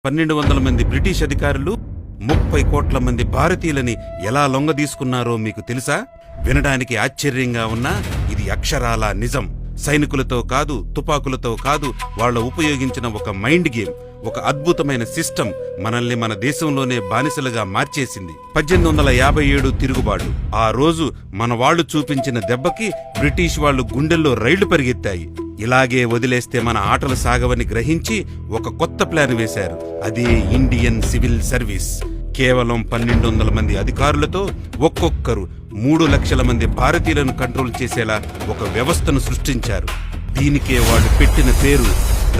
1200 మంది బ్రిటిష్ అధికారులు 30 కోట్ల మంది భారతీయులని ఎలా లొంగదీసుకున్నారో మీకు తెలుసా? వినడానికి ఆశ్చర్యంగా ఉన్నా ఇది అక్షరాల నిజం. సైనికులతో కాదు, తుపాకులతో కాదు, వాళ్ళు ఉపయోగించిన ఒక మైండ్ గేమ్, ఒక అద్భుతమైన సిస్టమ్ మనల్ని మన దేశంలోనే బానిసలుగా మార్చేసింది. 1857 తిరుగుబాటు. ఆ రోజు మన వాళ్లు చూపించిన దెబ్బకి బ్రిటిష్ వాళ్లు గుండెల్లో రైళ్లు పరిగెత్తాయి. ఇలాగే వదిలేస్తే మన ఆటలు సాగవని గ్రహించి ఒక కొత్త ప్లాన్ వేశారు. అదే ఇండియన్ సివిల్ సర్వీస్. కేవలం 1200 మంది అధికారులతో ఒక్కొక్కరు 3 లక్షల మంది భారతీయులను కంట్రోల్ చేసేలా ఒక వ్యవస్థను సృష్టించారు. దీనికే వాళ్ళు పెట్టిన పేరు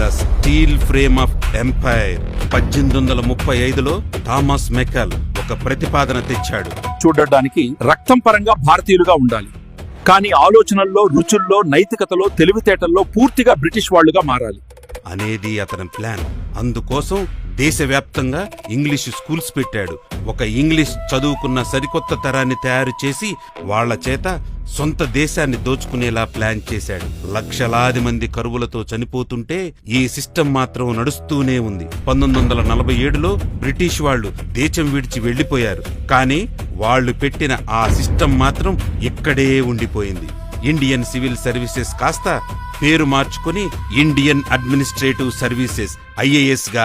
the steel frame of empire. 1835లో థామస్ మెకల్ ఒక ప్రతిపాదన తెచ్చాడు. చూడడానికి రక్తం పరంగా భారతీయులుగా ఉండాలి, కానీ ఆలోచనల్లో, రుచుల్లో, నైతికతలో, తెలివితేటల్లో పూర్తిగా బ్రిటిష్ వాళ్లుగా మారాలి అనేది అతని ప్లాన్. అందుకోసం దేశవ్యాప్తంగా ఇంగ్లీష్ స్కూల్స్ పెట్టాడు. ఒక ఇంగ్లీష్ చదువుకున్న సరికొత్త తరాన్ని తయారు చేసి వాళ్ల చేత సొంత దేశాన్ని దోచుకునేలా ప్లాన్ చేశాడు. లక్షలాది మంది కరువులతో చనిపోతుంటే ఈ సిస్టమ్ మాత్రం నడుస్తూనే ఉంది. 1947లో బ్రిటిష్ వాళ్లు దేశం విడిచి వెళ్లిపోయారు, కానీ వాళ్లు పెట్టిన ఆ సిస్టమ్ మాత్రం ఇక్కడే ఉండిపోయింది. ఇండియన్ సివిల్ సర్వీసెస్ కాస్త పేరు మార్చుకుని ఇండియన్ అడ్మినిస్ట్రేటివ్ సర్వీసెస్ IAS గా